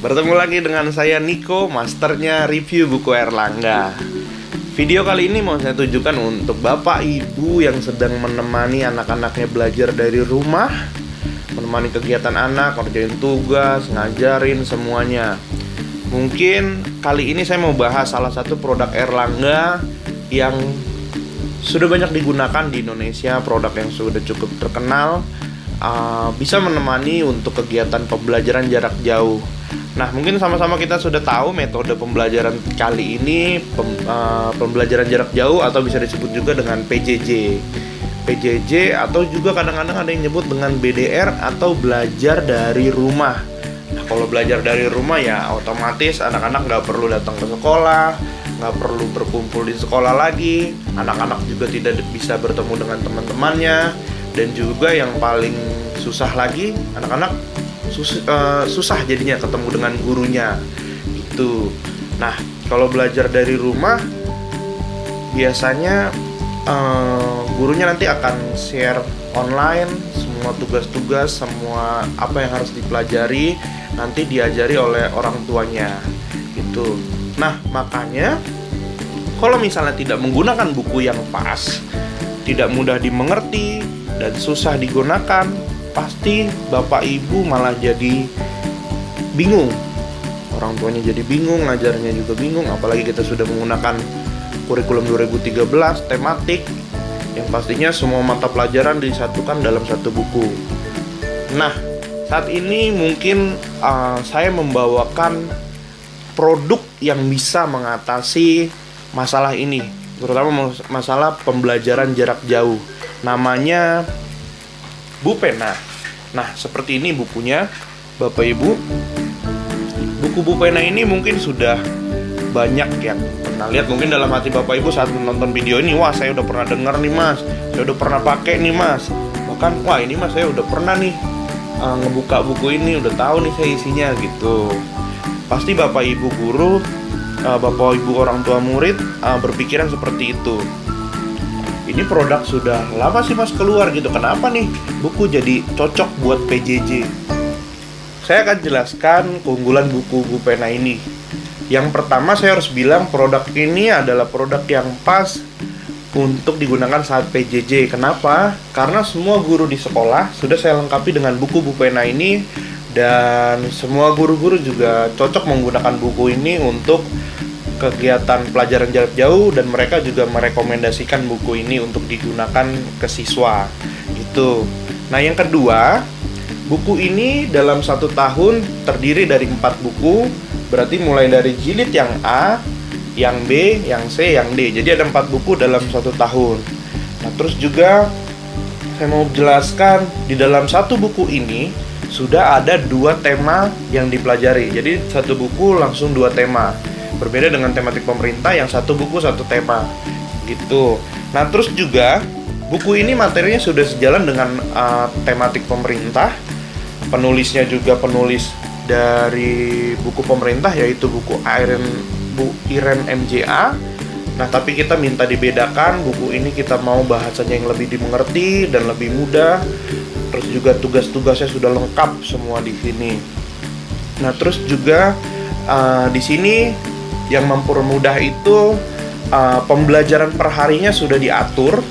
Bertemu lagi dengan saya Niko, masternya review buku Erlangga. Video kali ini mau saya tujukan untuk bapak ibu yang sedang menemani anak-anaknya belajar dari rumah, menemani kegiatan anak, ngerjain tugas, ngajarin semuanya. Mungkin kali ini saya mau bahas salah satu produk Erlangga yang sudah banyak digunakan di Indonesia, produk yang sudah cukup terkenal, bisa menemani untuk kegiatan pembelajaran jarak jauh. Nah, mungkin sama-sama kita sudah tahu metode pembelajaran kali ini, pembelajaran jarak jauh atau bisa disebut juga dengan PJJ. PJJ atau juga kadang-kadang ada yang nyebut dengan BDR atau belajar dari rumah. Nah, kalau belajar dari rumah ya otomatis anak-anak nggak perlu datang ke sekolah, nggak perlu berkumpul di sekolah lagi, anak-anak juga tidak bisa bertemu dengan teman-temannya, dan juga yang paling susah lagi, anak-anak susah jadinya ketemu dengan gurunya itu. Nah, kalau belajar dari rumah biasanya gurunya nanti akan share online semua tugas-tugas, semua apa yang harus dipelajari nanti diajari oleh orang tuanya gitu. Nah, makanya kalau misalnya tidak menggunakan buku yang pas, tidak mudah dimengerti dan susah digunakan, pasti bapak ibu malah jadi bingung. Orang tuanya jadi bingung, ngajarnya juga bingung, apalagi kita sudah menggunakan kurikulum 2013 tematik yang pastinya semua mata pelajaran disatukan dalam satu buku. Nah, saat ini mungkin saya membawakan produk yang bisa mengatasi masalah ini, terutama masalah pembelajaran jarak jauh. Namanya Bupena. Nah, seperti ini bukunya, Bapak Ibu. Buku Bupena ini mungkin sudah banyak yang pernah lihat. Mungkin dalam hati Bapak Ibu saat menonton video ini, wah saya udah pernah dengar nih mas, saya udah pernah pakai nih mas. Bahkan, wah ini mas saya udah pernah nih ngebuka buku ini, udah tahu nih saya isinya gitu. Pasti Bapak Ibu guru, Bapak Ibu orang tua murid berpikiran seperti itu. Ini produk sudah lama sih mas keluar gitu, kenapa nih buku jadi cocok buat PJJ? Saya akan jelaskan keunggulan buku Bupena ini. Yang pertama saya harus bilang produk ini adalah produk yang pas untuk digunakan saat PJJ. Kenapa? Karena semua guru di sekolah sudah saya lengkapi dengan buku Bupena ini, dan semua guru-guru juga cocok menggunakan buku ini untuk kegiatan pelajaran jarak jauh, dan mereka juga merekomendasikan buku ini untuk digunakan ke siswa gitu. Nah, yang kedua, buku ini dalam 1 tahun terdiri dari 4 buku, berarti mulai dari jilid yang A, yang B, yang C, yang D. Jadi ada 4 buku dalam 1 tahun. Nah, terus juga saya mau jelaskan di dalam 1 buku ini sudah ada 2 tema yang dipelajari. Jadi 1 buku langsung 2 tema. Berbeda dengan tematik pemerintah yang 1 buku 1 tema gitu. Nah, terus juga buku ini materinya sudah sejalan dengan tematik pemerintah. Penulisnya juga penulis dari buku pemerintah, yaitu buku Bu Iren MJA. Nah, tapi kita minta dibedakan, buku ini kita mau bahasanya yang lebih dimengerti dan lebih mudah. Terus juga tugas-tugasnya sudah lengkap semua di sini. Nah, terus juga di sini yang mempermudah itu pembelajaran per harinya sudah diatur.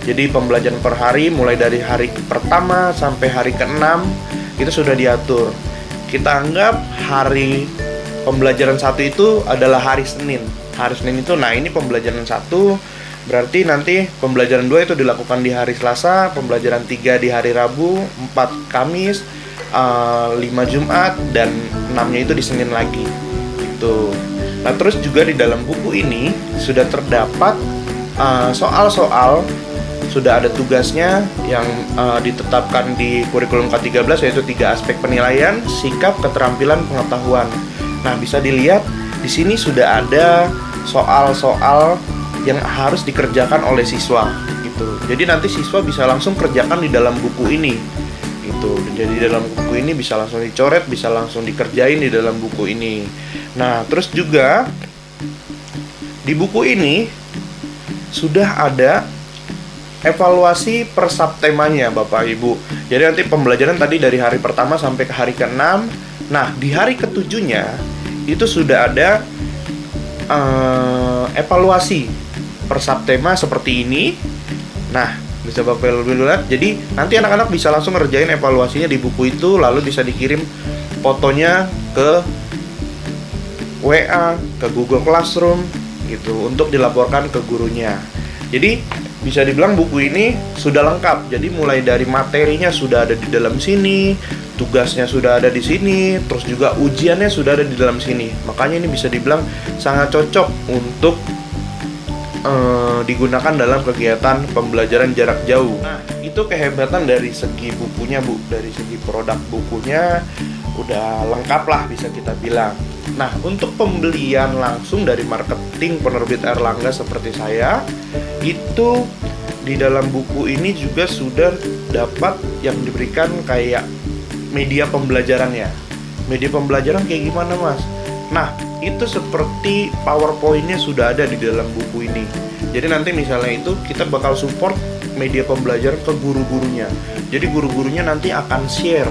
Jadi pembelajaran per hari mulai dari hari pertama sampai hari ke-6 itu sudah diatur. Kita anggap hari pembelajaran 1 itu adalah hari Senin. Hari Senin itu, nah ini pembelajaran 1, berarti nanti pembelajaran 2 itu dilakukan di hari Selasa, pembelajaran 3 di hari Rabu, 4 Kamis, 5 Jumat, dan 6-nya itu di Senin lagi gitu. Nah, terus juga di dalam buku ini sudah terdapat soal-soal, sudah ada tugasnya yang ditetapkan di kurikulum K13, yaitu 3 aspek penilaian, sikap, keterampilan, pengetahuan. Nah, bisa dilihat di sini sudah ada soal-soal yang harus dikerjakan oleh siswa gitu. Jadi nanti siswa bisa langsung kerjakan di dalam buku ini gitu. Jadi dalam buku ini bisa langsung dicoret, bisa langsung dikerjain di dalam buku ini. Nah, terus juga di buku ini sudah ada evaluasi per subtemanya Bapak Ibu. Jadi nanti pembelajaran tadi dari hari pertama sampai ke hari ke-6 Nah, di hari ketujuhnya itu sudah ada evaluasi per subtema seperti ini. Nah, bisa Bapak Ibu lihat. Jadi nanti anak-anak bisa langsung ngerjain evaluasinya di buku itu, lalu bisa dikirim fotonya ke WA, ke Google Classroom gitu untuk dilaporkan ke gurunya. Jadi bisa dibilang buku ini sudah lengkap. Jadi mulai dari materinya sudah ada di dalam sini, tugasnya sudah ada di sini, terus juga ujiannya sudah ada di dalam sini. Makanya ini bisa dibilang sangat cocok untuk digunakan dalam kegiatan pembelajaran jarak jauh. Nah, itu kehebatan dari segi bukunya, Bu. Dari segi produk bukunya udah lengkap lah bisa kita bilang. Nah, untuk pembelian langsung dari marketing penerbit Erlangga seperti saya, itu di dalam buku ini juga sudah dapat yang diberikan kayak media pembelajarannya. Media pembelajaran kayak gimana, Mas? Nah, itu seperti PowerPoint-nya sudah ada di dalam buku ini. Jadi nanti misalnya itu kita bakal support media pembelajaran ke guru-gurunya. Jadi guru-gurunya nanti akan share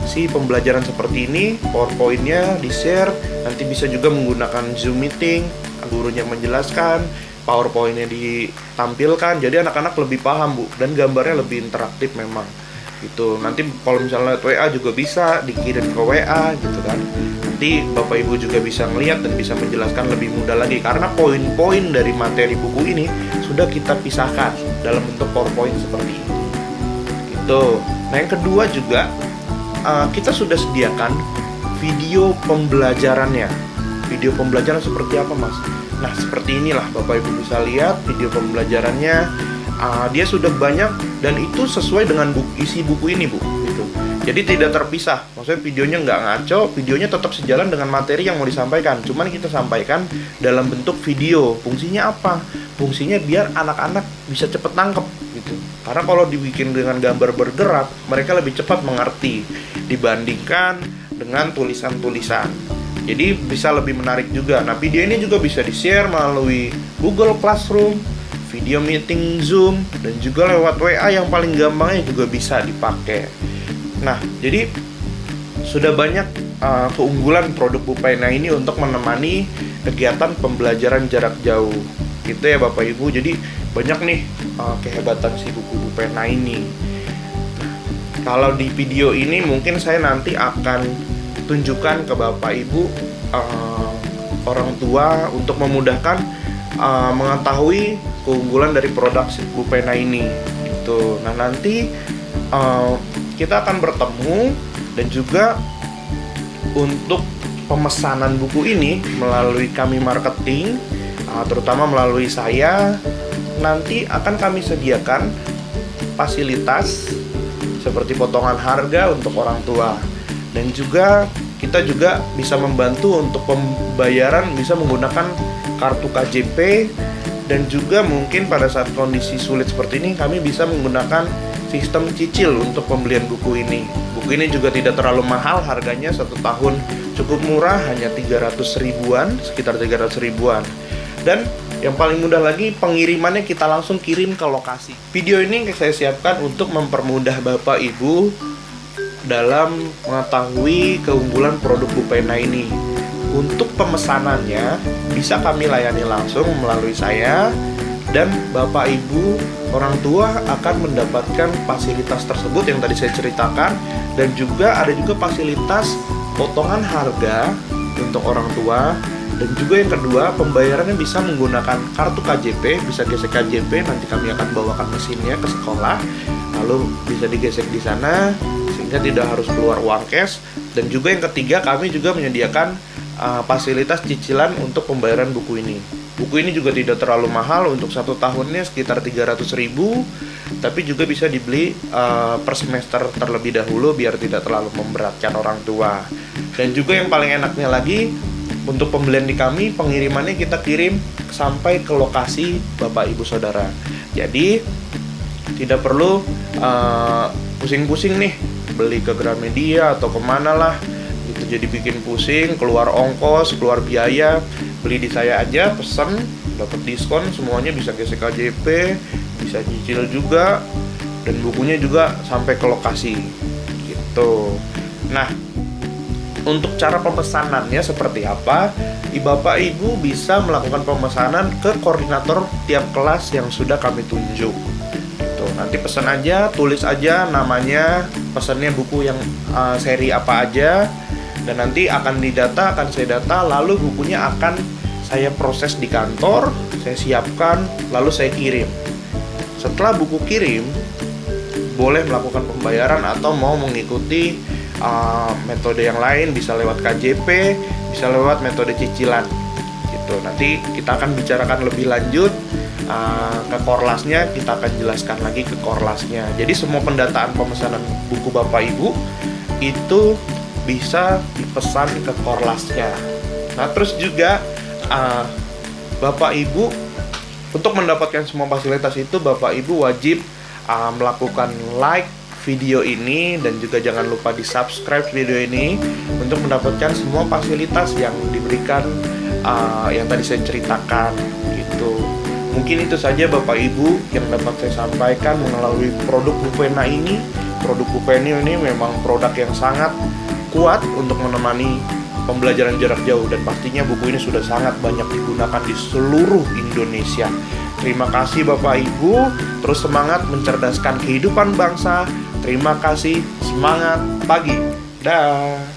si pembelajaran seperti ini, PowerPoint-nya di-share, nanti bisa juga menggunakan Zoom meeting, gurunya menjelaskan, PowerPoint-nya ditampilkan, jadi anak-anak lebih paham, Bu, dan gambarnya lebih interaktif memang. Gitu. Nanti kalau misalnya WA juga bisa dikirim ke WA gitu kan. Nanti Bapak Ibu juga bisa melihat dan bisa menjelaskan lebih mudah lagi karena poin-poin dari materi buku ini sudah kita pisahkan dalam bentuk PowerPoint seperti ini. Gitu. Nah, yang kedua juga kita sudah sediakan video pembelajarannya. Video pembelajaran seperti apa, Mas? Nah, seperti inilah Bapak Ibu bisa lihat video pembelajarannya. Dia sudah banyak dan itu sesuai dengan isi buku ini, Bu. Gitu. Jadi tidak terpisah. Maksudnya videonya nggak ngaco, videonya tetap sejalan dengan materi yang mau disampaikan. Cuman kita sampaikan dalam bentuk video. Fungsinya apa? Fungsinya biar anak-anak bisa cepet nangkep gitu. Karena kalau dibikin dengan gambar bergerak, mereka lebih cepat mengerti dibandingkan dengan tulisan-tulisan. Jadi bisa lebih menarik juga. Nah, video ini juga bisa di-share melalui Google Classroom, video meeting Zoom, dan juga lewat WA yang paling gampangnya juga bisa dipakai. Nah, jadi sudah banyak keunggulan produk Bupena ini untuk menemani kegiatan pembelajaran jarak jauh. Gitu ya Bapak Ibu. Jadi banyak nih kehebatan si buku Bupena ini. Kalau di video ini mungkin saya nanti akan tunjukkan ke Bapak Ibu orang tua untuk memudahkan mengetahui keunggulan dari produk Bupena ini gitu. Nah, nanti kita akan bertemu dan juga untuk pemesanan buku ini melalui kami marketing, terutama melalui saya, nanti akan kami sediakan fasilitas seperti potongan harga untuk orang tua, dan juga kita juga bisa membantu untuk pembayaran bisa menggunakan kartu KJP, dan juga mungkin pada saat kondisi sulit seperti ini kami bisa menggunakan sistem cicil untuk pembelian buku ini. Buku ini juga tidak terlalu mahal harganya, 1 tahun cukup murah, hanya 300 ribuan, sekitar 300 ribuan. Dan yang paling mudah lagi, pengirimannya kita langsung kirim ke lokasi. Video ini saya siapkan untuk mempermudah Bapak Ibu dalam mengetahui keunggulan produk Bupena ini. Untuk pemesanannya bisa kami layani langsung melalui saya, dan Bapak Ibu orang tua akan mendapatkan fasilitas tersebut yang tadi saya ceritakan, dan juga ada juga fasilitas potongan harga untuk orang tua. Dan juga yang kedua, pembayarannya bisa menggunakan kartu KJP, bisa gesek KJP, nanti kami akan bawakan mesinnya ke sekolah, lalu bisa digesek di sana sehingga tidak harus keluar uang cash. Dan juga yang ketiga, kami juga menyediakan fasilitas cicilan untuk pembayaran buku ini. Buku ini juga tidak terlalu mahal, untuk 1 tahunnya sekitar 300 ribu, tapi juga bisa dibeli per semester terlebih dahulu biar tidak terlalu memberatkan orang tua. Dan juga yang paling enaknya lagi, untuk pembelian di kami, pengirimannya kita kirim sampai ke lokasi Bapak Ibu Saudara. Jadi tidak perlu pusing-pusing nih beli ke Gramedia atau kemana lah gitu. Jadi bikin pusing, keluar ongkos, keluar biaya. Beli di saya aja, pesen, dapat diskon, semuanya bisa gesek KJP, bisa cicil juga, dan bukunya juga sampai ke lokasi gitu. Nah, Untuk cara pemesanannya seperti apa? Bapak Ibu bisa melakukan pemesanan ke koordinator tiap kelas yang sudah kami tunjuk. Tuh, nanti pesan aja, tulis aja namanya, pesannya buku yang seri apa aja, dan nanti akan didata, akan saya data, lalu bukunya akan saya proses di kantor, saya siapkan, lalu saya kirim. Setelah buku kirim, boleh melakukan pembayaran atau mau mengikuti metode yang lain, bisa lewat KJP, bisa lewat metode cicilan gitu. Nanti kita akan bicarakan lebih lanjut ke korlasnya, kita akan jelaskan lagi ke korlasnya. Jadi semua pendataan pemesanan buku Bapak Ibu itu bisa dipesan ke korlasnya. Nah, terus juga Bapak Ibu untuk mendapatkan semua fasilitas itu, Bapak Ibu wajib melakukan like video ini, dan juga jangan lupa di subscribe video ini untuk mendapatkan semua fasilitas yang diberikan yang tadi saya ceritakan gitu. Mungkin itu saja Bapak Ibu yang dapat saya sampaikan melalui produk Bukena ini. Produk Bukena ini memang produk yang sangat kuat untuk menemani pembelajaran jarak jauh, dan pastinya buku ini sudah sangat banyak digunakan di seluruh Indonesia. Terima kasih Bapak Ibu, terus semangat mencerdaskan kehidupan bangsa. Terima kasih, semangat pagi. Dah.